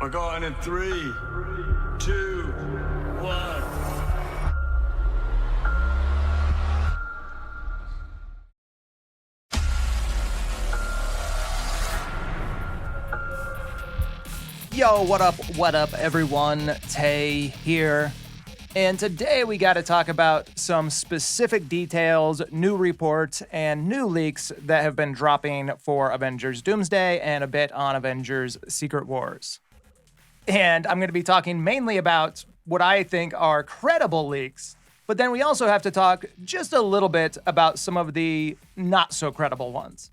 We're going in 3, 2, 1. Yo, what up, everyone? Tay here. And today we got to talk about some specific details, new reports, and new leaks that have been dropping for Avengers Doomsday and a bit on Avengers Secret Wars. And I'm going to be talking mainly about what I think are credible leaks, but then we also have to talk just a little bit about some of the not so credible ones.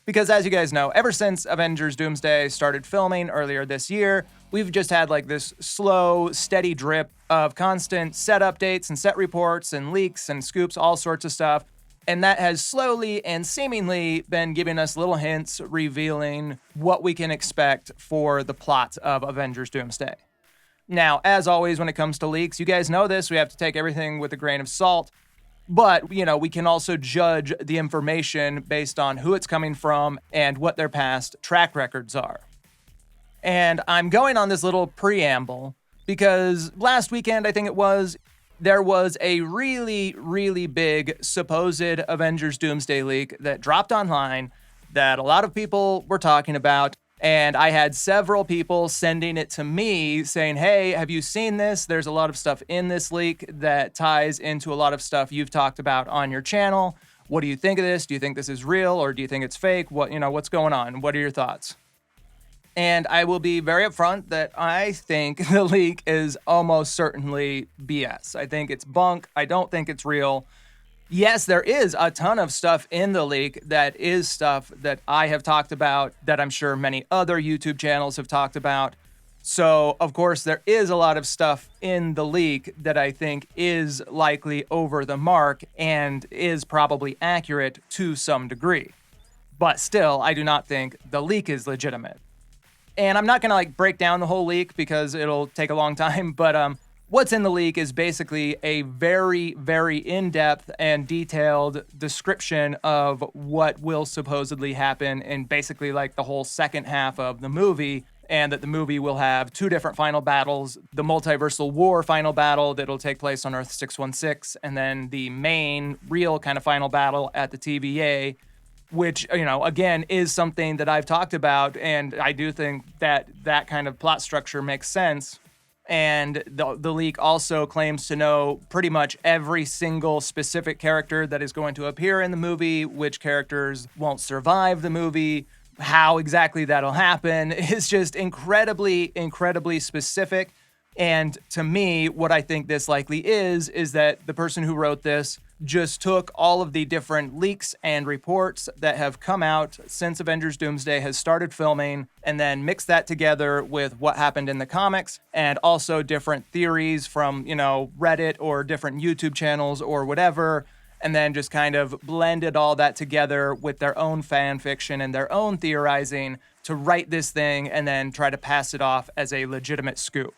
Because as you guys know, ever since Avengers Doomsday started filming earlier this year, we've just had like this slow, steady drip of constant set updates and set reports and leaks and scoops, all sorts of stuff. And that has slowly and seemingly been giving us little hints, revealing what we can expect for the plot of Avengers Doomsday. Now, as always, when it comes to leaks, you guys know this, we have to take everything with a grain of salt. But, we can also judge the information based on who it's coming from and what their past track records are. And I'm going on this little preamble because last weekend, I think it was, there was a really, really big supposed Avengers Doomsday leak that dropped online that a lot of people were talking about. And I had several people sending it to me saying, hey, have you seen this? There's a lot of stuff in this leak that ties into a lot of stuff you've talked about on your channel. What do you think of this? Do you think this is real or do you think it's fake? What's going on? What are your thoughts? And I will be very upfront that I think the leak is almost certainly BS. I think it's bunk. I don't think it's real. Yes, there is a ton of stuff in the leak that is stuff that I have talked about, that I'm sure many other YouTube channels have talked about. So, of course, there is a lot of stuff in the leak that I think is likely over the mark and is probably accurate to some degree. But still, I do not think the leak is legitimate. And I'm not going to break down the whole leak because it'll take a long time, but what's in the leak is basically a very, very in-depth and detailed description of what will supposedly happen in basically the whole second half of the movie, and that the movie will have two different final battles: the multiversal war final battle that'll take place on Earth 616, and then the main, real kind of final battle at the TVA, which, again, is something that I've talked about, and I do think that that kind of plot structure makes sense. And the leak also claims to know pretty much every single specific character that is going to appear in the movie, which characters won't survive the movie, how exactly that'll happen. It's just incredibly, incredibly specific. And to me, what I think this likely is that the person who wrote this just took all of the different leaks and reports that have come out since Avengers Doomsday has started filming, and then mixed that together with what happened in the comics, and also different theories from, Reddit or different YouTube channels or whatever, and then just kind of blended all that together with their own fan fiction and their own theorizing to write this thing and then try to pass it off as a legitimate scoop.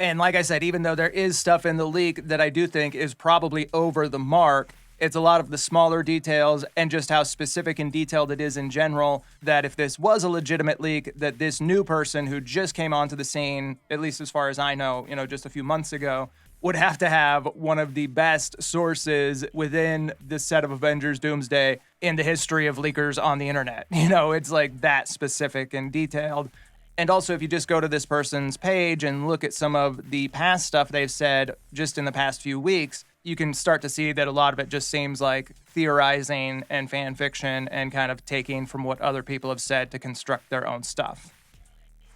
And like I said, even though there is stuff in the leak that I do think is probably over the mark, it's a lot of the smaller details and just how specific and detailed it is in general, that if this was a legitimate leak, that this new person who just came onto the scene, at least as far as I know, just a few months ago, would have to have one of the best sources within this set of Avengers Doomsday in the history of leakers on the internet. It's that specific and detailed. And also, if you just go to this person's page and look at some of the past stuff they've said just in the past few weeks, you can start to see that a lot of it just seems like theorizing and fan fiction and kind of taking from what other people have said to construct their own stuff.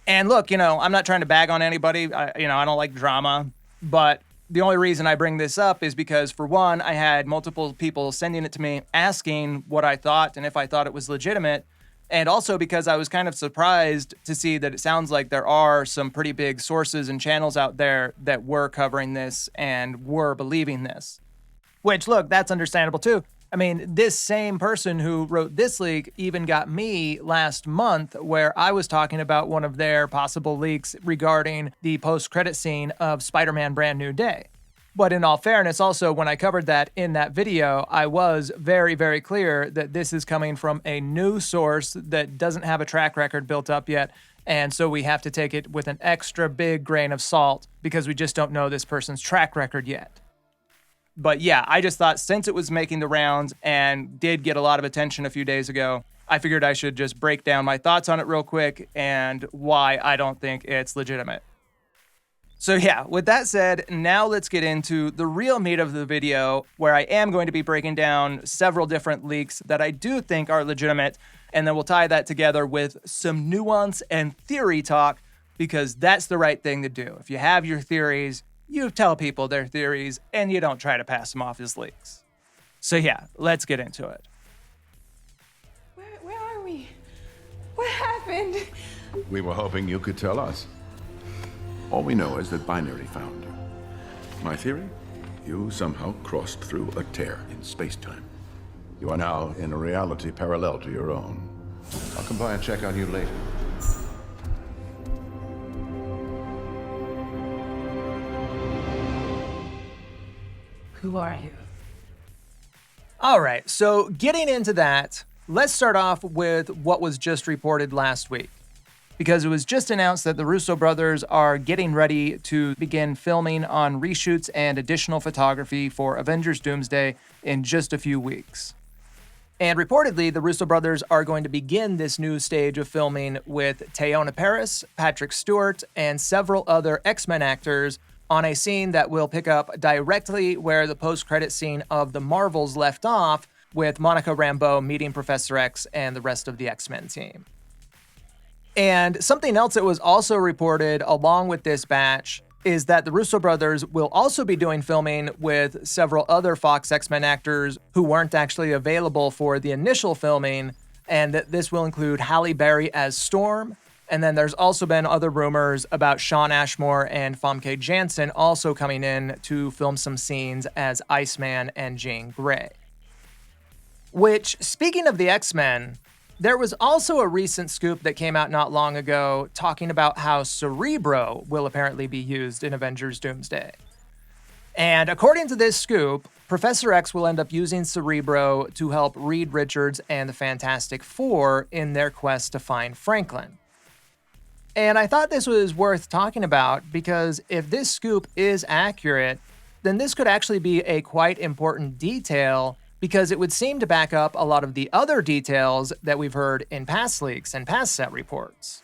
And look, I'm not trying to bag on anybody. I don't like drama, but the only reason I bring this up is because, for one, I had multiple people sending it to me asking what I thought and if I thought it was legitimate. And also because I was kind of surprised to see that it sounds like there are some pretty big sources and channels out there that were covering this and were believing this. Which, look, that's understandable too. I mean, this same person who wrote this leak even got me last month, where I was talking about one of their possible leaks regarding the post-credit scene of Spider-Man Brand New Day. But in all fairness, also, when I covered that in that video, I was very, very clear that this is coming from a new source that doesn't have a track record built up yet. And so we have to take it with an extra big grain of salt because we just don't know this person's track record yet. But yeah, I just thought since it was making the rounds and did get a lot of attention a few days ago, I figured I should just break down my thoughts on it real quick and why I don't think it's legitimate. So yeah, with that said, now let's get into the real meat of the video, where I am going to be breaking down several different leaks that I do think are legitimate, and then we'll tie that together with some nuance and theory talk, because that's the right thing to do. If you have your theories, you tell people their theories, and you don't try to pass them off as leaks. So yeah, let's get into it. Where are we? What happened? We were hoping you could tell us. All we know is that Binary found her. My theory? You somehow crossed through a tear in space-time. You are now in a reality parallel to your own. I'll come by and check on you later. Who are you? All right, so getting into that, let's start off with what was just reported last week. Because it was just announced that the Russo brothers are getting ready to begin filming on reshoots and additional photography for Avengers Doomsday in just a few weeks. And reportedly, the Russo brothers are going to begin this new stage of filming with Teyonah Parris, Patrick Stewart, and several other X-Men actors on a scene that will pick up directly where the post-credit scene of The Marvels left off, with Monica Rambeau meeting Professor X and the rest of the X-Men team. And something else that was also reported along with this batch is that the Russo brothers will also be doing filming with several other Fox X-Men actors who weren't actually available for the initial filming, and that this will include Halle Berry as Storm. And then there's also been other rumors about Shawn Ashmore and Famke Janssen also coming in to film some scenes as Iceman and Jean Grey. Which, speaking of the X-Men, there was also a recent scoop that came out not long ago talking about how Cerebro will apparently be used in Avengers Doomsday. And according to this scoop, Professor X will end up using Cerebro to help Reed Richards and the Fantastic Four in their quest to find Franklin. And I thought this was worth talking about because if this scoop is accurate, then this could actually be a quite important detail, because it would seem to back up a lot of the other details that we've heard in past leaks and past set reports.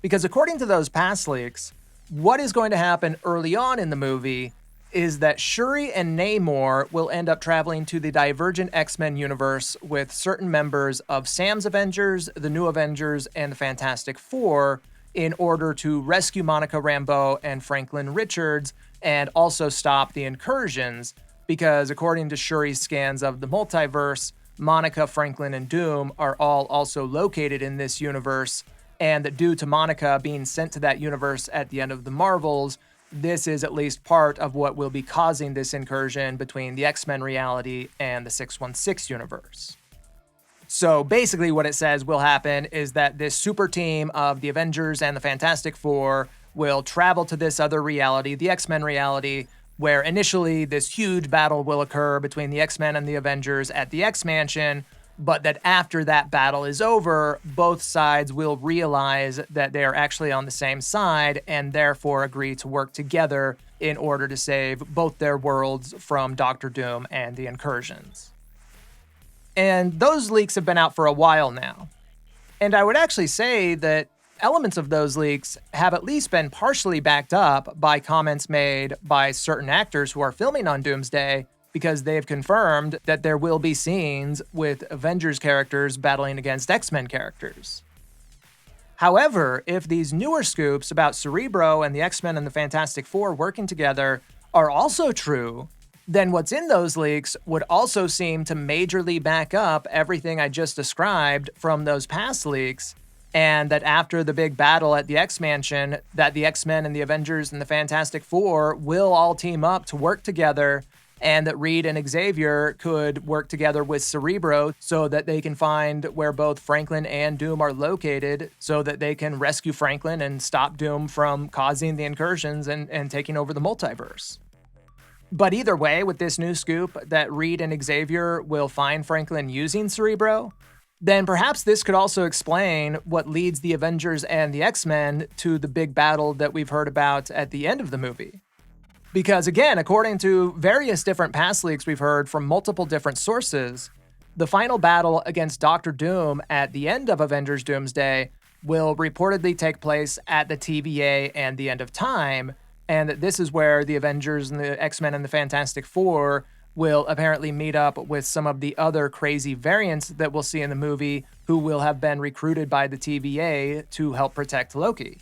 Because according to those past leaks, what is going to happen early on in the movie is that Shuri and Namor will end up traveling to the Divergent X-Men universe with certain members of Sam's Avengers, the New Avengers, and the Fantastic Four in order to rescue Monica Rambeau and Franklin Richards and also stop the Incursions, because according to Shuri's scans of the multiverse, Monica, Franklin, and Doom are all also located in this universe, and that due to Monica being sent to that universe at the end of the Marvels, this is at least part of what will be causing this incursion between the X-Men reality and the 616 universe. So basically what it says will happen is that this super team of the Avengers and the Fantastic Four will travel to this other reality, the X-Men reality, where initially this huge battle will occur between the X-Men and the Avengers at the X-Mansion, but that after that battle is over, both sides will realize that they are actually on the same side and therefore agree to work together in order to save both their worlds from Doctor Doom and the Incursions. And those leaks have been out for a while now. And I would actually say that elements of those leaks have at least been partially backed up by comments made by certain actors who are filming on Doomsday, because they've confirmed that there will be scenes with Avengers characters battling against X-Men characters. However, if these newer scoops about Cerebro and the X-Men and the Fantastic Four working together are also true, then what's in those leaks would also seem to majorly back up everything I just described from those past leaks, and that after the big battle at the X-Mansion, that the X-Men and the Avengers and the Fantastic Four will all team up to work together, and that Reed and Xavier could work together with Cerebro so that they can find where both Franklin and Doom are located, so that they can rescue Franklin and stop Doom from causing the incursions and taking over the multiverse. But either way, with this new scoop that Reed and Xavier will find Franklin using Cerebro, then perhaps this could also explain what leads the Avengers and the X-Men to the big battle that we've heard about at the end of the movie. Because again, according to various different past leaks we've heard from multiple different sources, the final battle against Doctor Doom at the end of Avengers Doomsday will reportedly take place at the TVA and the End of Time, and that this is where the Avengers and the X-Men and the Fantastic Four will apparently meet up with some of the other crazy variants that we'll see in the movie who will have been recruited by the TVA to help protect Loki.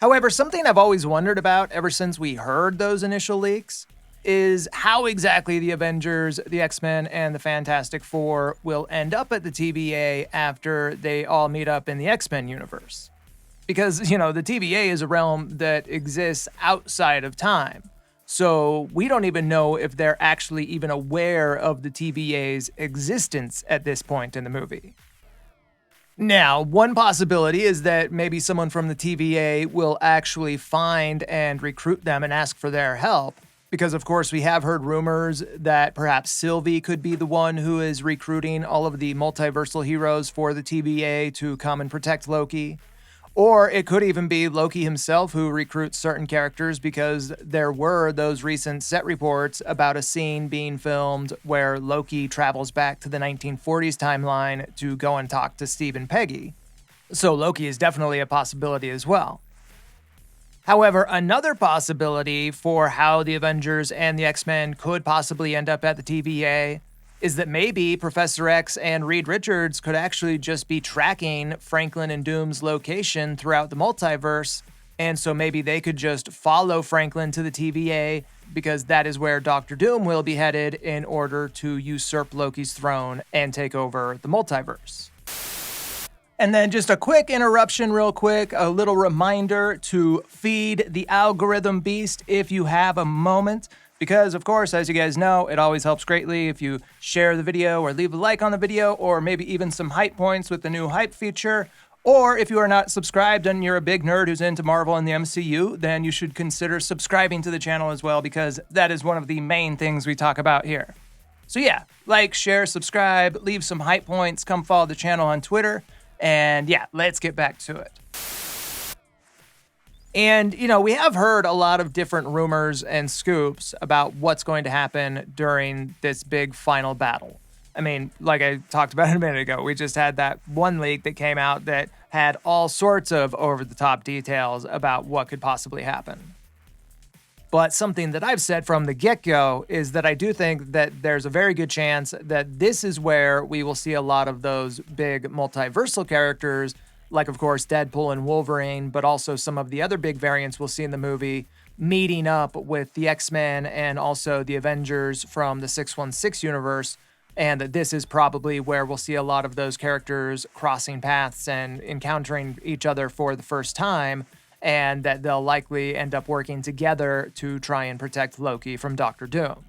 However, something I've always wondered about ever since we heard those initial leaks is how exactly the Avengers, the X-Men, and the Fantastic Four will end up at the TVA after they all meet up in the X-Men universe. Because, the TVA is a realm that exists outside of time. So we don't even know if they're actually even aware of the TVA's existence at this point in the movie. Now, one possibility is that maybe someone from the TVA will actually find and recruit them and ask for their help. Because, of course, we have heard rumors that perhaps Sylvie could be the one who is recruiting all of the multiversal heroes for the TVA to come and protect Loki. Or it could even be Loki himself who recruits certain characters, because there were those recent set reports about a scene being filmed where Loki travels back to the 1940s timeline to go and talk to Steve and Peggy. So Loki is definitely a possibility as well. However, another possibility for how the Avengers and the X-Men could possibly end up at the TVA is that maybe Professor X and Reed Richards could actually just be tracking Franklin and Doom's location throughout the multiverse, and so maybe they could just follow Franklin to the TVA because that is where Doctor Doom will be headed in order to usurp Loki's throne and take over the multiverse. And then just a quick interruption real quick, a little reminder to feed the algorithm beast if you have a moment. Because, of course, as you guys know, it always helps greatly if you share the video or leave a like on the video, or maybe even some hype points with the new hype feature. Or if you are not subscribed and you're a big nerd who's into Marvel and the MCU, then you should consider subscribing to the channel as well, because that is one of the main things we talk about here. So yeah, like, share, subscribe, leave some hype points, come follow the channel on Twitter, and yeah, let's get back to it. And, we have heard a lot of different rumors and scoops about what's going to happen during this big final battle. I mean, like I talked about a minute ago, we just had that one leak that came out that had all sorts of over-the-top details about what could possibly happen. But something that I've said from the get-go is that I do think that there's a very good chance that this is where we will see a lot of those big multiversal characters, like, of course, Deadpool and Wolverine, but also some of the other big variants we'll see in the movie, meeting up with the X-Men and also the Avengers from the 616 universe, and that this is probably where we'll see a lot of those characters crossing paths and encountering each other for the first time, and that they'll likely end up working together to try and protect Loki from Doctor Doom.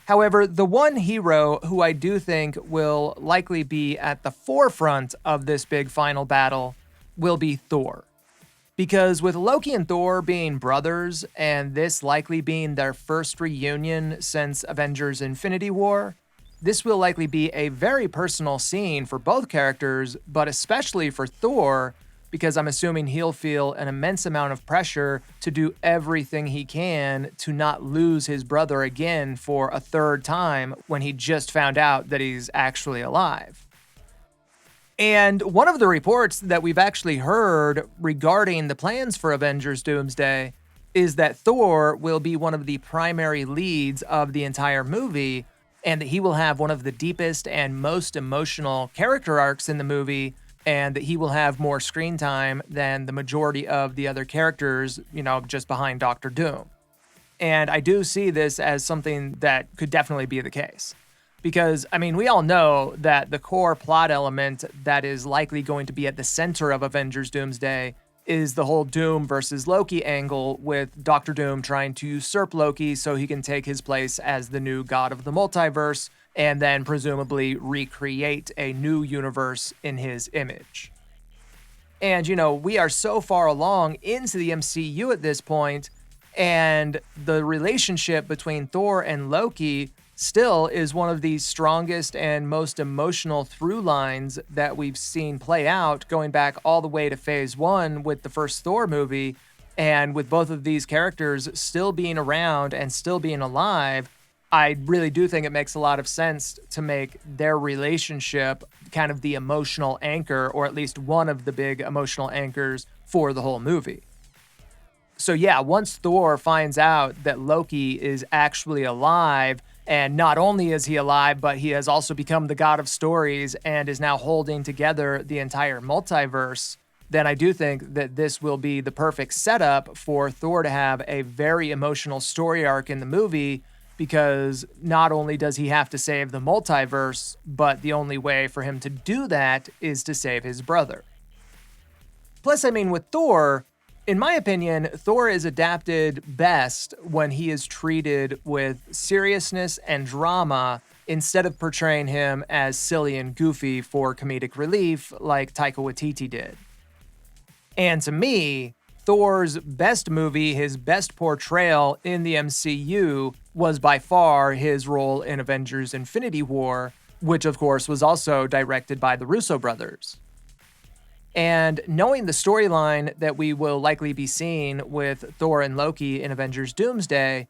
However, the one hero who I do think will likely be at the forefront of this big final battle will be Thor. Because with Loki and Thor being brothers, and this likely being their first reunion since Avengers Infinity War, this will likely be a very personal scene for both characters, but especially for Thor, because I'm assuming he'll feel an immense amount of pressure to do everything he can to not lose his brother again for a third time when he just found out that he's actually alive. And one of the reports that we've actually heard regarding the plans for Avengers Doomsday is that Thor will be one of the primary leads of the entire movie, and that he will have one of the deepest and most emotional character arcs in the movie, and that he will have more screen time than the majority of the other characters, just behind Doctor Doom. And I do see this as something that could definitely be the case. Because, we all know that the core plot element that is likely going to be at the center of Avengers Doomsday is the whole Doom versus Loki angle, with Doctor Doom trying to usurp Loki so he can take his place as the new god of the multiverse, and then presumably recreate a new universe in his image. And, we are so far along into the MCU at this point, And the relationship between Thor and Loki still is one of the strongest and most emotional through lines that we've seen play out, going back all the way to phase 1 with the first Thor movie. And with both of these characters still being around and still being alive, I really do think it makes a lot of sense to make their relationship kind of the emotional anchor, or at least one of the big emotional anchors for the whole movie. So yeah, once Thor finds out that Loki is actually alive, and not only is he alive, but he has also become the god of stories and is now holding together the entire multiverse, then I do think that this will be the perfect setup for Thor to have a very emotional story arc in the movie, because not only does he have to save the multiverse, but the only way for him to do that is to save his brother. Plus, I mean, with Thor, in my opinion, Thor is adapted best when he is treated with seriousness and drama instead of portraying him as silly and goofy for comedic relief like Taika Waititi did. And to me, Thor's best movie, his best portrayal in the MCU, was by far his role in Avengers Infinity War, which of course was also directed by the Russo brothers. And knowing the storyline that we will likely be seeing with Thor and Loki in Avengers Doomsday,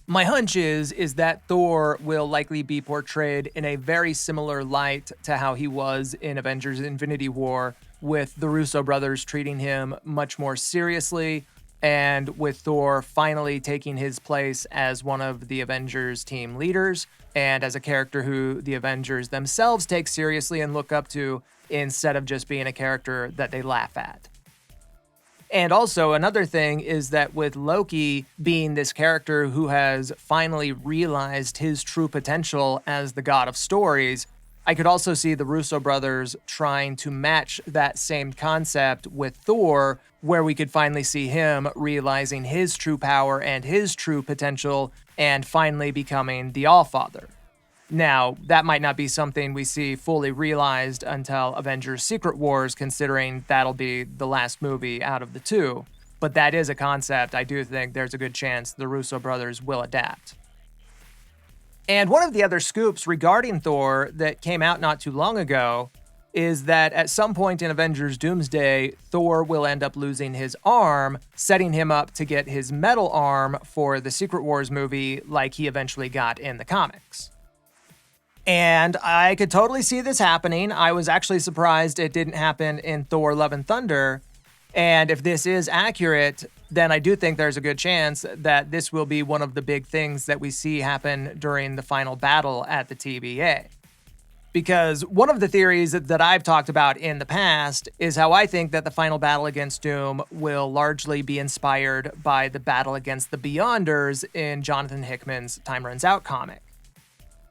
my hunch is that Thor will likely be portrayed in a very similar light to how he was in Avengers Infinity War, with the Russo brothers treating him much more seriously, and with Thor finally taking his place as one of the Avengers team leaders, and as a character who the Avengers themselves take seriously and look up to, instead of just being a character that they laugh at. And also, another thing is that with Loki being this character who has finally realized his true potential as the god of stories, I could also see the Russo brothers trying to match that same concept with Thor, where we could finally see him realizing his true power and his true potential and finally becoming the Allfather. Now, that might not be something we see fully realized until Avengers Secret Wars, considering that'll be the last movie out of the two, but that is a concept I do think there's a good chance the Russo brothers will adapt. And one of the other scoops regarding Thor that came out not too long ago is that at some point in Avengers Doomsday, Thor will end up losing his arm, setting him up to get his metal arm for the Secret Wars movie like he eventually got in the comics. And I could totally see this happening. I was actually surprised it didn't happen in Thor: Love and Thunder. And if this is accurate, then I do think there's a good chance that this will be one of the big things that we see happen during the final battle at the TVA. Because one of the theories that I've talked about in the past is how I think that the final battle against Doom will largely be inspired by the battle against the Beyonders in Jonathan Hickman's Time Runs Out comic.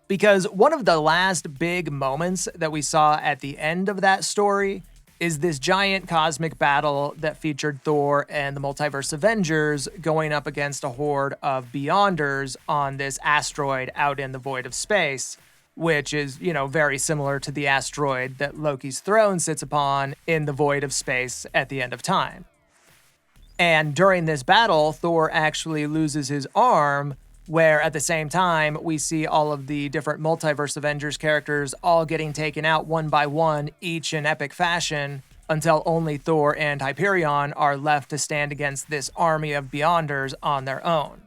Because one of the last big moments that we saw at the end of that story is this giant cosmic battle that featured Thor and the Multiverse Avengers going up against a horde of Beyonders on this asteroid out in the void of space, which is, very similar to the asteroid that Loki's throne sits upon in the void of space at the end of time. And during this battle, Thor actually loses his arm, where at the same time, we see all of the different Multiverse Avengers characters all getting taken out one by one, each in epic fashion, until only Thor and Hyperion are left to stand against this army of Beyonders on their own.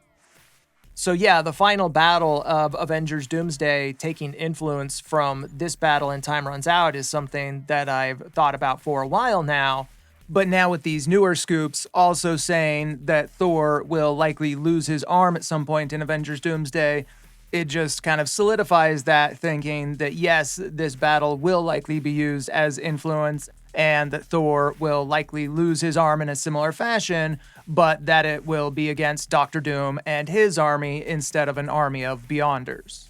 So yeah, the final battle of Avengers Doomsday taking influence from this battle in Time Runs Out is something that I've thought about for a while now. But now with these newer scoops also saying that Thor will likely lose his arm at some point in Avengers Doomsday, it just kind of solidifies that thinking that yes, this battle will likely be used as influence and that Thor will likely lose his arm in a similar fashion, but that it will be against Doctor Doom and his army instead of an army of Beyonders.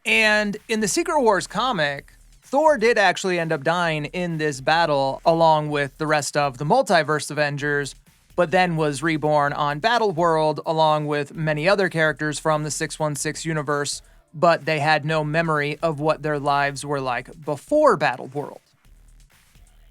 And in the Secret Wars comic, Thor did actually end up dying in this battle along with the rest of the Multiverse Avengers, but then was reborn on Battleworld along with many other characters from the 616 universe, but they had no memory of what their lives were like before Battleworld.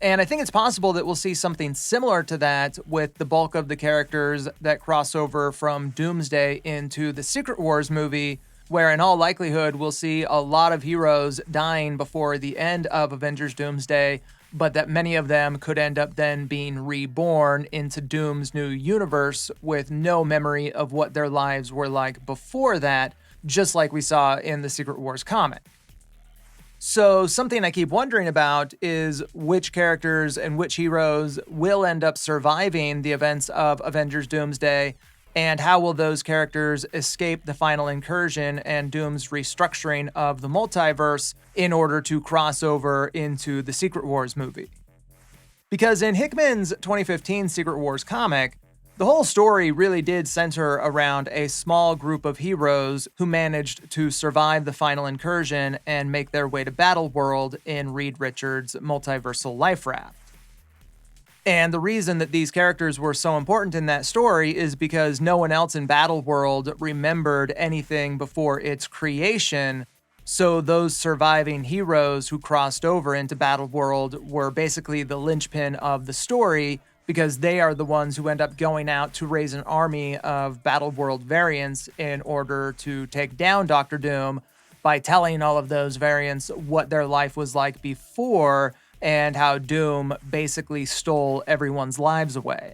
And I think it's possible that we'll see something similar to that with the bulk of the characters that cross over from Doomsday into the Secret Wars movie, where in all likelihood we'll see a lot of heroes dying before the end of Avengers Doomsday, but that many of them could end up then being reborn into Doom's new universe with no memory of what their lives were like before that, just like we saw in the Secret Wars comic. So something I keep wondering about is which characters and which heroes will end up surviving the events of Avengers Doomsday, and how will those characters escape the final incursion and Doom's restructuring of the multiverse in order to cross over into the Secret Wars movie. Because in Hickman's 2015 Secret Wars comic, the whole story really did center around a small group of heroes who managed to survive the final incursion and make their way to Battleworld in Reed Richards' multiversal life raft. And the reason that these characters were so important in that story is because no one else in Battleworld remembered anything before its creation, so those surviving heroes who crossed over into Battleworld were basically the linchpin of the story, because they are the ones who end up going out to raise an army of Battleworld variants in order to take down Doctor Doom by telling all of those variants what their life was like before and how Doom basically stole everyone's lives away.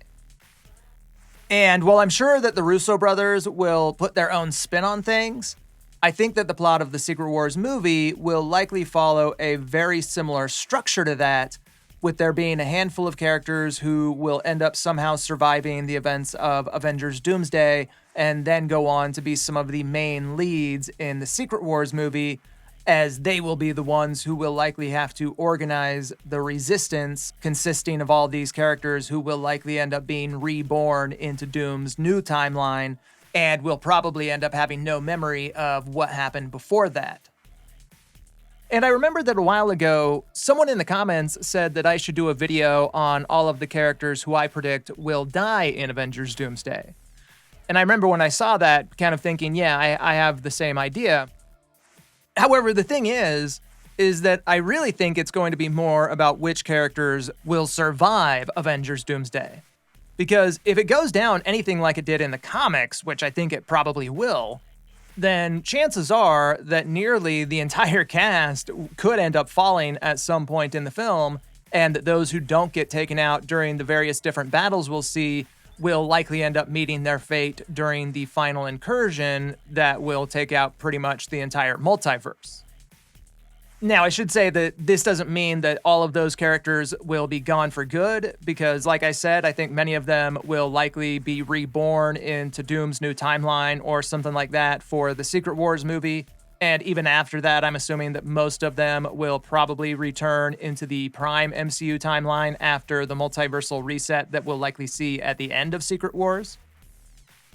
And while I'm sure that the Russo brothers will put their own spin on things, I think that the plot of the Secret Wars movie will likely follow a very similar structure to that, with there being a handful of characters who will end up somehow surviving the events of Avengers Doomsday and then go on to be some of the main leads in the Secret Wars movie, as they will be the ones who will likely have to organize the resistance, consisting of all these characters who will likely end up being reborn into Doom's new timeline and will probably end up having no memory of what happened before that. And I remember that a while ago, someone in the comments said that I should do a video on all of the characters who I predict will die in Avengers Doomsday. And I remember when I saw that, kind of thinking, yeah, I have the same idea. However, the thing is that I really think it's going to be more about which characters will survive Avengers Doomsday. Because if it goes down anything like it did in the comics, which I think it probably will, then chances are that nearly the entire cast could end up falling at some point in the film, and that those who don't get taken out during the various different battles we'll see will likely end up meeting their fate during the final incursion that will take out pretty much the entire multiverse. Now, I should say that this doesn't mean that all of those characters will be gone for good, because like I said, I think many of them will likely be reborn into Doom's new timeline or something like that for the Secret Wars movie. And even after that, I'm assuming that most of them will probably return into the Prime MCU timeline after the multiversal reset that we'll likely see at the end of Secret Wars.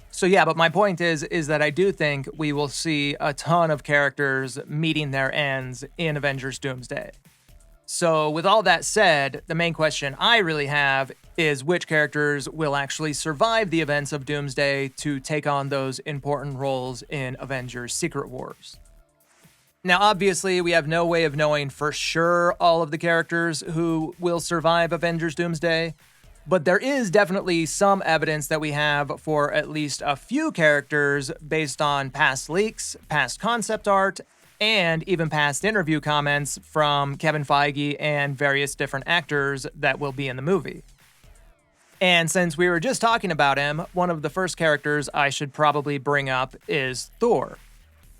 So yeah, but my point is that I do think we will see a ton of characters meeting their ends in Avengers Doomsday. So with all that said, the main question I really have is which characters will actually survive the events of Doomsday to take on those important roles in Avengers Secret Wars. Now, obviously, we have no way of knowing for sure all of the characters who will survive Avengers Doomsday, but there is definitely some evidence that we have for at least a few characters based on past leaks, past concept art, and even past interview comments from Kevin Feige and various different actors that will be in the movie. And since we were just talking about him, one of the first characters I should probably bring up is Thor.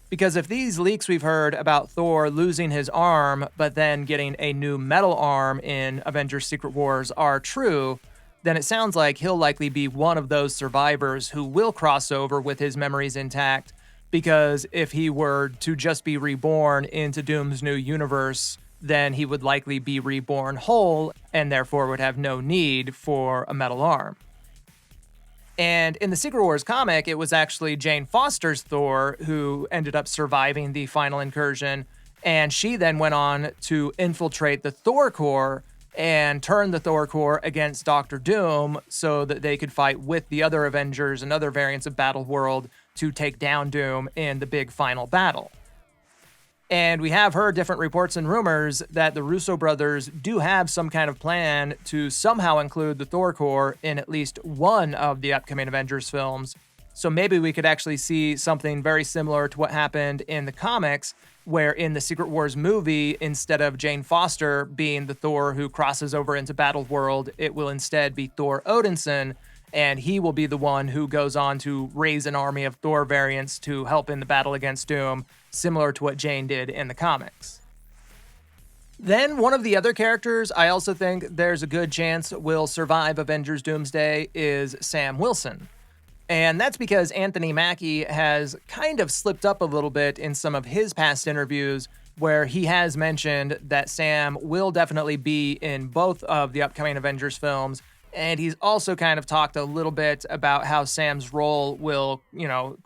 Because if these leaks we've heard about Thor losing his arm, but then getting a new metal arm in Avengers Secret Wars are true, then it sounds like he'll likely be one of those survivors who will cross over with his memories intact, because if he were to just be reborn into Doom's new universe, then he would likely be reborn whole, and therefore would have no need for a metal arm. And in the Secret Wars comic, it was actually Jane Foster's Thor who ended up surviving the final incursion, and she then went on to infiltrate the Thor Corps and turn the Thor Corps against Doctor Doom so that they could fight with the other Avengers and other variants of Battleworld to take down Doom in the big final battle. And we have heard different reports and rumors that the Russo brothers do have some kind of plan to somehow include the Thor Corps in at least one of the upcoming Avengers films. So maybe we could actually see something very similar to what happened in the comics, where in the Secret Wars movie, instead of Jane Foster being the Thor who crosses over into Battleworld, it will instead be Thor Odinson, and he will be the one who goes on to raise an army of Thor variants to help in the battle against Doom, similar to what Jane did in the comics. Then one of the other characters I also think there's a good chance will survive Avengers Doomsday is Sam Wilson. And that's because Anthony Mackie has kind of slipped up a little bit in some of his past interviews where he has mentioned that Sam will definitely be in both of the upcoming Avengers films. And he's also kind of talked a little bit about how Sam's role will,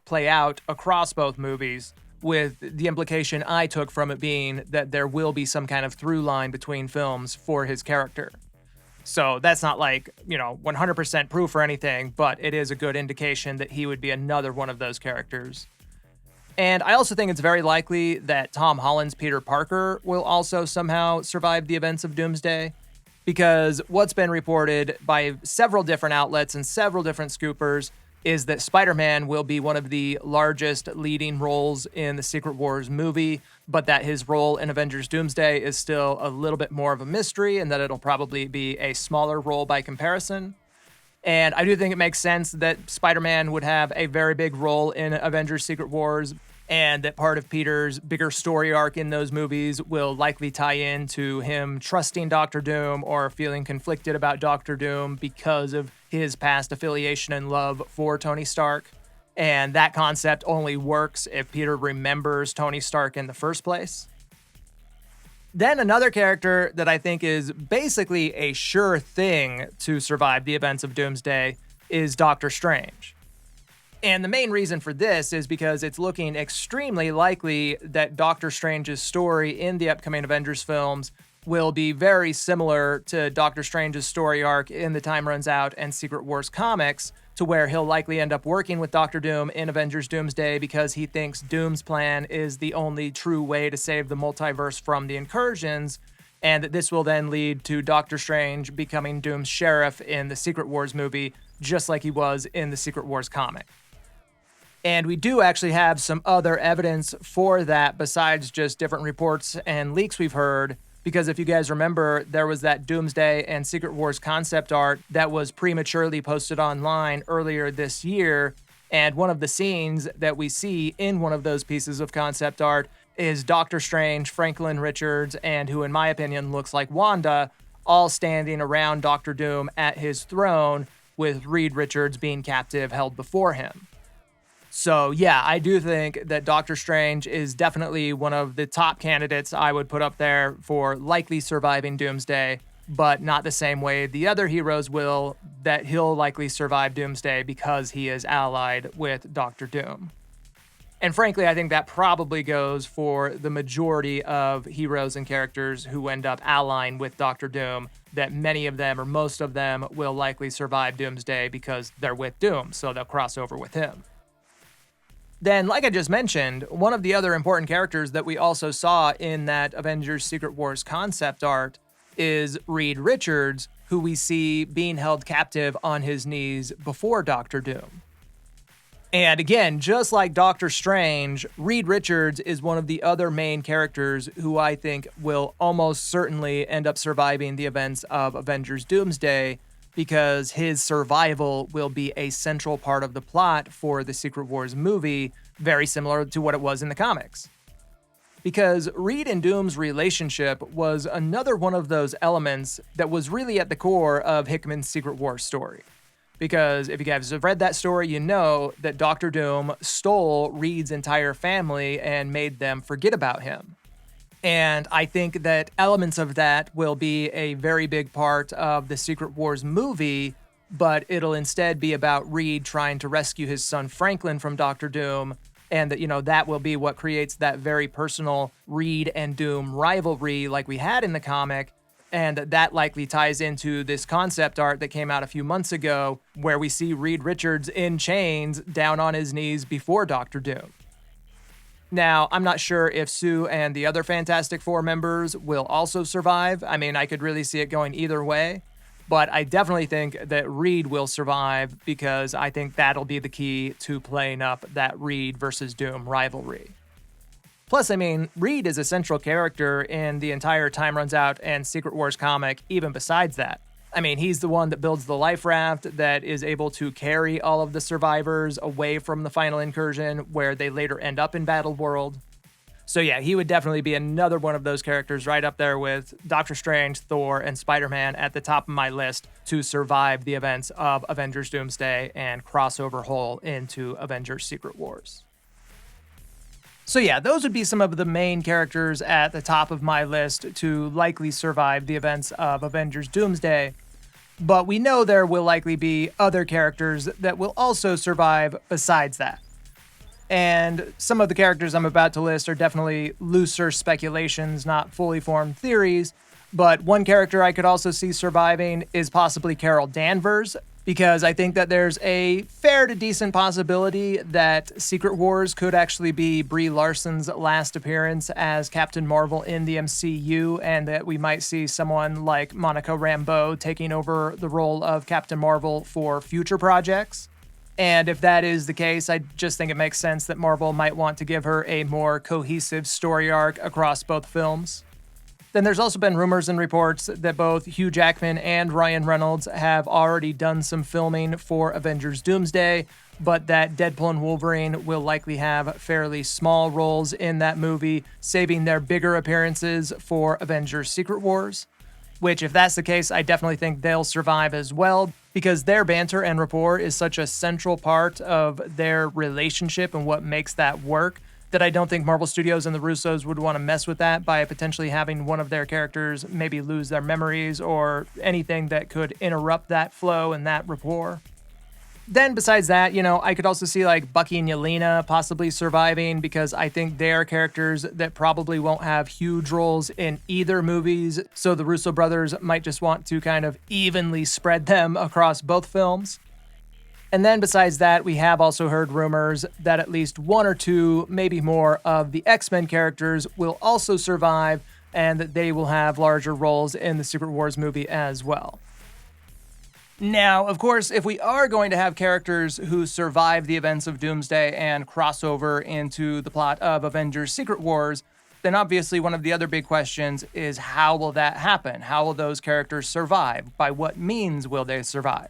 play out across both movies, with the implication I took from it being that there will be some kind of through line between films for his character. So that's not 100% proof or anything, but it is a good indication that he would be another one of those characters. And I also think it's very likely that Tom Holland's Peter Parker will also somehow survive the events of Doomsday, because what's been reported by several different outlets and several different scoopers is that Spider-Man will be one of the largest leading roles in the Secret Wars movie, but that his role in Avengers Doomsday is still a little bit more of a mystery and that it'll probably be a smaller role by comparison. And I do think it makes sense that Spider-Man would have a very big role in Avengers Secret Wars, and that part of Peter's bigger story arc in those movies will likely tie into him trusting Doctor Doom or feeling conflicted about Doctor Doom because of his past affiliation and love for Tony Stark. And that concept only works if Peter remembers Tony Stark in the first place. Then another character that I think is basically a sure thing to survive the events of Doomsday is Doctor Strange. And the main reason for this is because it's looking extremely likely that Doctor Strange's story in the upcoming Avengers films will be very similar to Doctor Strange's story arc in The Time Runs Out and Secret Wars comics, to where he'll likely end up working with Doctor Doom in Avengers Doomsday because he thinks Doom's plan is the only true way to save the multiverse from the Incursions, and that this will then lead to Doctor Strange becoming Doom's sheriff in the Secret Wars movie, just like he was in the Secret Wars comic. And we do actually have some other evidence for that besides just different reports and leaks we've heard, because if you guys remember, there was that Doomsday and Secret Wars concept art that was prematurely posted online earlier this year, and one of the scenes that we see in one of those pieces of concept art is Doctor Strange, Franklin Richards, and who in my opinion looks like Wanda, all standing around Doctor Doom at his throne, with Reed Richards being captive held before him. So yeah, I do think that Doctor Strange is definitely one of the top candidates I would put up there for likely surviving Doomsday, but not the same way the other heroes will, that he'll likely survive Doomsday because he is allied with Doctor Doom. And frankly, I think that probably goes for the majority of heroes and characters who end up allying with Doctor Doom, that many of them or most of them will likely survive Doomsday because they're with Doom, so they'll cross over with him. Then, like I just mentioned, one of the other important characters that we also saw in that Avengers Secret Wars concept art is Reed Richards, who we see being held captive on his knees before Doctor Doom. And again, just like Doctor Strange, Reed Richards is one of the other main characters who I think will almost certainly end up surviving the events of Avengers Doomsday, because his survival will be a central part of the plot for the Secret Wars movie, very similar to what it was in the comics. Because Reed and Doom's relationship was another one of those elements that was really at the core of Hickman's Secret Wars story. Because if you guys have read that story, you know that Doctor Doom stole Reed's entire family and made them forget about him. And I think that elements of that will be a very big part of the Secret Wars movie, but it'll instead be about Reed trying to rescue his son Franklin from Doctor Doom, and that, that will be what creates that very personal Reed and Doom rivalry like we had in the comic, and that likely ties into this concept art that came out a few months ago, where we see Reed Richards in chains down on his knees before Doctor Doom. Now, I'm not sure if Sue and the other Fantastic Four members will also survive. I mean, I could really see it going either way. But I definitely think that Reed will survive because I think that'll be the key to playing up that Reed versus Doom rivalry. Plus, I mean, Reed is a central character in the entire Time Runs Out and Secret Wars comic, even besides that. I mean, he's the one that builds the life raft that is able to carry all of the survivors away from the final incursion where they later end up in Battle World. So yeah, he would definitely be another one of those characters right up there with Doctor Strange, Thor, and Spider-Man at the top of my list to survive the events of Avengers Doomsday and crossover whole into Avengers Secret Wars. So yeah, those would be some of the main characters at the top of my list to likely survive the events of Avengers Doomsday. But we know there will likely be other characters that will also survive besides that. And some of the characters I'm about to list are definitely looser speculations, not fully formed theories. But one character I could also see surviving is possibly Carol Danvers, because I think that there's a fair to decent possibility that Secret Wars could actually be Brie Larson's last appearance as Captain Marvel in the MCU, and that we might see someone like Monica Rambeau taking over the role of Captain Marvel for future projects. And if that is the case, I just think it makes sense that Marvel might want to give her a more cohesive story arc across both films. Then there's also been rumors and reports that both Hugh Jackman and Ryan Reynolds have already done some filming for Avengers Doomsday, but that Deadpool and Wolverine will likely have fairly small roles in that movie, saving their bigger appearances for Avengers Secret Wars. Which, if that's the case, I definitely think they'll survive as well, because their banter and rapport is such a central part of their relationship and what makes that work, that I don't think Marvel Studios and the Russos would want to mess with that by potentially having one of their characters maybe lose their memories or anything that could interrupt that flow and that rapport. Then besides that, I could also see like Bucky and Yelena possibly surviving, because I think they are characters that probably won't have huge roles in either movies, so the Russo brothers might just want to kind of evenly spread them across both films. And then besides that, we have also heard rumors that at least one or two, maybe more, of the X-Men characters will also survive, and that they will have larger roles in the Secret Wars movie as well. Now, of course, if we are going to have characters who survive the events of Doomsday and cross over into the plot of Avengers Secret Wars, then obviously one of the other big questions is, how will that happen? How will those characters survive? By what means will they survive?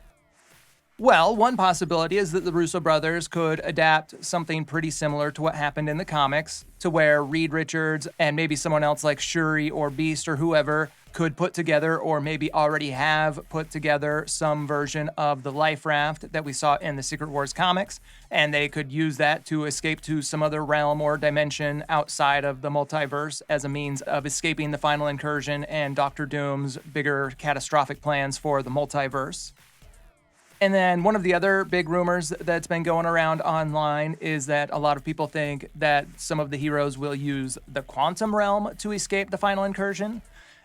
Well, one possibility is that the Russo brothers could adapt something pretty similar to what happened in the comics, to where Reed Richards and maybe someone else like Shuri or Beast or whoever could put together, or maybe already have put together, some version of the life raft that we saw in the Secret Wars comics, and they could use that to escape to some other realm or dimension outside of the multiverse as a means of escaping the final incursion and Doctor Doom's bigger catastrophic plans for the multiverse. And then one of the other big rumors that's been going around online is that a lot of people think that some of the heroes will use the quantum realm to escape the final incursion.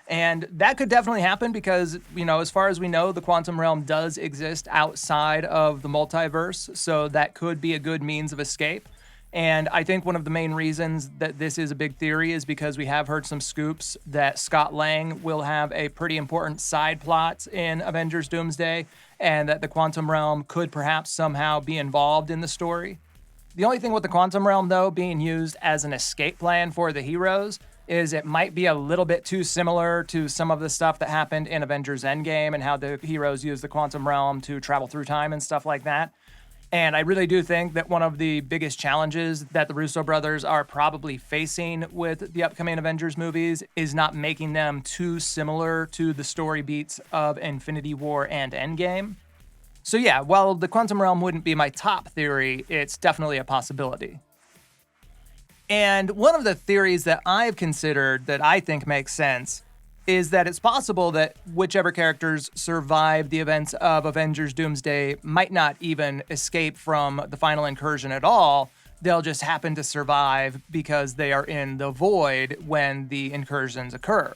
And that could definitely happen because, as far as we know, the quantum realm does exist outside of the multiverse. So that could be a good means of escape. And I think one of the main reasons that this is a big theory is because we have heard some scoops that Scott Lang will have a pretty important side plot in Avengers Doomsday, and that the quantum realm could perhaps somehow be involved in the story. The only thing with the quantum realm, though, being used as an escape plan for the heroes is it might be a little bit too similar to some of the stuff that happened in Avengers Endgame and how the heroes use the quantum realm to travel through time and stuff like that. And I really do think that one of the biggest challenges that the Russo brothers are probably facing with the upcoming Avengers movies is not making them too similar to the story beats of Infinity War and Endgame. So yeah, while the quantum realm wouldn't be my top theory, it's definitely a possibility. And one of the theories that I've considered that I think makes sense is that it's possible that whichever characters survive the events of Avengers Doomsday might not even escape from the final incursion at all. They'll just happen to survive because they are in the void when the incursions occur.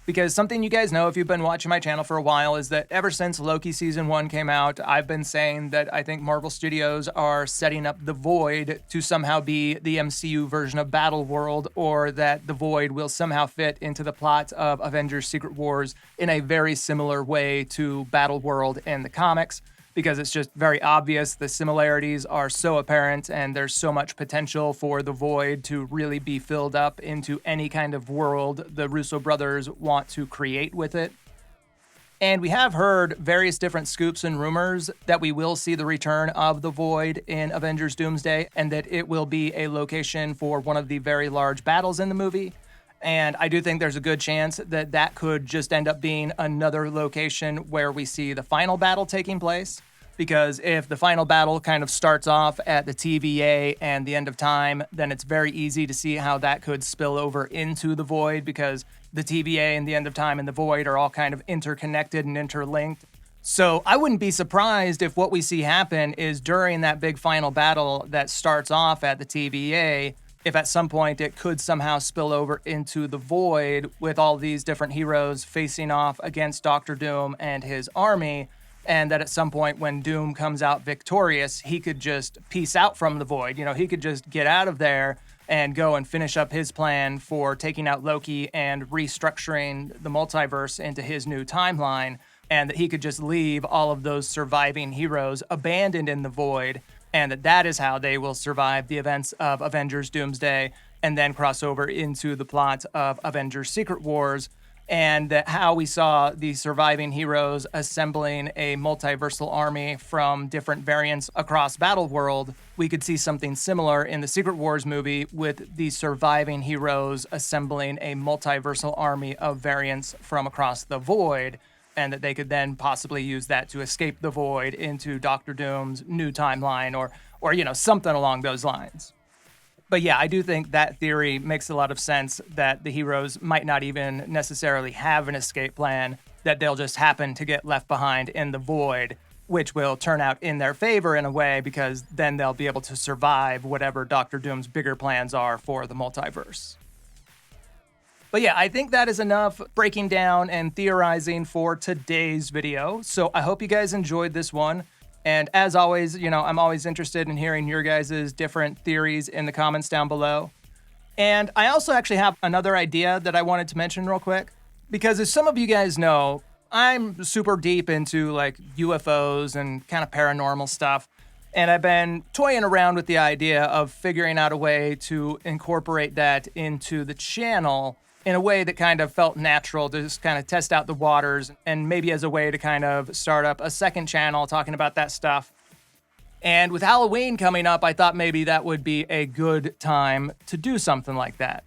Because something you guys know if you've been watching my channel for a while is that ever since Loki Season 1 came out, I've been saying that I think Marvel Studios are setting up The Void to somehow be the MCU version of Battleworld, or that The Void will somehow fit into the plot of Avengers Secret Wars in a very similar way to Battleworld in the comics. Because it's just very obvious. The similarities are so apparent, and there's so much potential for the Void to really be filled up into any kind of world the Russo brothers want to create with it. And we have heard various different scoops and rumors that we will see the return of the Void in Avengers Doomsday, and that it will be a location for one of the very large battles in the movie. And I do think there's a good chance that that could just end up being another location where we see the final battle taking place. Because if the final battle kind of starts off at the TVA and the end of time, then it's very easy to see how that could spill over into the Void, because the TVA and the end of time and the Void are all kind of interconnected and interlinked. So I wouldn't be surprised if what we see happen is during that big final battle that starts off at the TVA, if at some point it could somehow spill over into the Void with all these different heroes facing off against Doctor Doom and his army, and that at some point when Doom comes out victorious, he could just peace out from the Void. You know, he could just get out of there and go and finish up his plan for taking out Loki and restructuring the multiverse into his new timeline, and that he could just leave all of those surviving heroes abandoned in the Void, and that is how they will survive the events of Avengers Doomsday and then cross over into the plot of Avengers Secret Wars. And that how we saw the surviving heroes assembling a multiversal army from different variants across Battleworld, we could see something similar in the Secret Wars movie with the surviving heroes assembling a multiversal army of variants from across the Void, and that they could then possibly use that to escape the Void into Doctor Doom's new timeline, or you know, something along those lines. But yeah, I do think that theory makes a lot of sense, that the heroes might not even necessarily have an escape plan, that they'll just happen to get left behind in the Void, which will turn out in their favor in a way, because then they'll be able to survive whatever Doctor Doom's bigger plans are for the multiverse. But yeah, I think that is enough breaking down and theorizing for today's video. So I hope you guys enjoyed this one. And as always, you know, I'm always interested in hearing your guys' different theories in the comments down below. And I also actually have another idea that I wanted to mention real quick. Because as some of you guys know, I'm super deep into like UFOs and kind of paranormal stuff. And I've been toying around with the idea of figuring out a way to incorporate that into the channel in a way that kind of felt natural, to just kind of test out the waters, and maybe as a way to kind of start up a second channel talking about that stuff. And with Halloween coming up, I thought maybe that would be a good time to do something like that.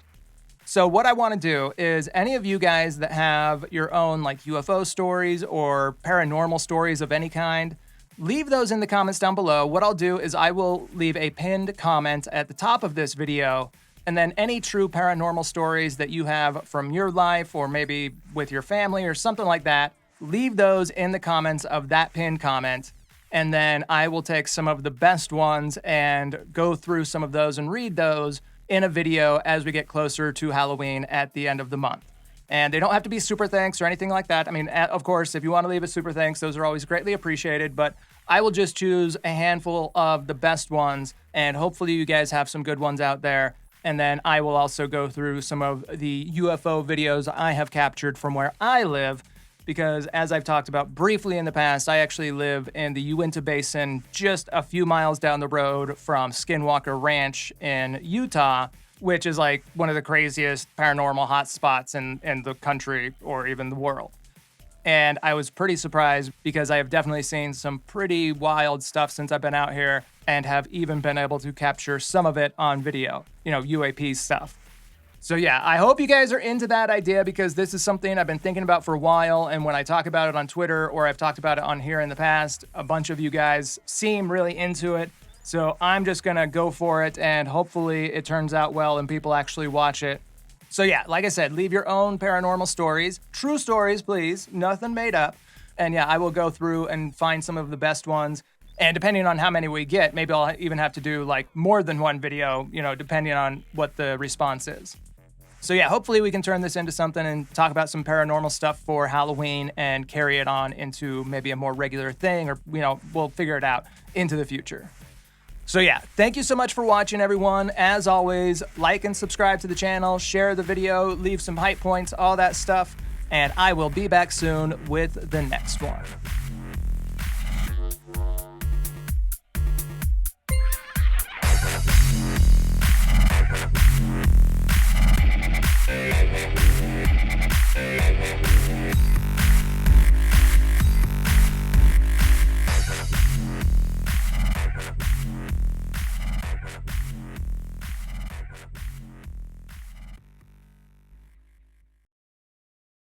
So what I want to do is, any of you guys that have your own like UFO stories or paranormal stories of any kind, leave those in the comments down below. What I'll do is I will leave a pinned comment at the top of this video. And then any true paranormal stories that you have from your life, or maybe with your family or something like that, leave those in the comments of that pinned comment. And then I will take some of the best ones and go through some of those and read those in a video as we get closer to Halloween at the end of the month. And they don't have to be super thanks or anything like that. I mean, of course, if you want to leave a super thanks, those are always greatly appreciated. But I will just choose a handful of the best ones, and hopefully you guys have some good ones out there. And then I will also go through some of the UFO videos I have captured from where I live, because as I've talked about briefly in the past, I actually live in the Uinta Basin, just a few miles down the road from Skinwalker Ranch in Utah, which is like one of the craziest paranormal hotspots in the country or even the world. And I was pretty surprised, because I have definitely seen some pretty wild stuff since I've been out here, and have even been able to capture some of it on video, you know, UAP stuff. So yeah, I hope you guys are into that idea, because this is something I've been thinking about for a while, and when I talk about it on Twitter, or I've talked about it on here in the past, a bunch of you guys seem really into it. So I'm just gonna go for it, and hopefully it turns out well and people actually watch it. So yeah, like I said, leave your own paranormal stories. True stories, please. Nothing made up. And yeah, I will go through and find some of the best ones. And depending on how many we get, maybe I'll even have to do like more than one video, you know, depending on what the response is. So yeah, hopefully we can turn this into something and talk about some paranormal stuff for Halloween and carry it on into maybe a more regular thing, or, you know, we'll figure it out into the future. So yeah, thank you so much for watching, everyone. As always, like and subscribe to the channel, share the video, leave some hype points, all that stuff, and I will be back soon with the next one.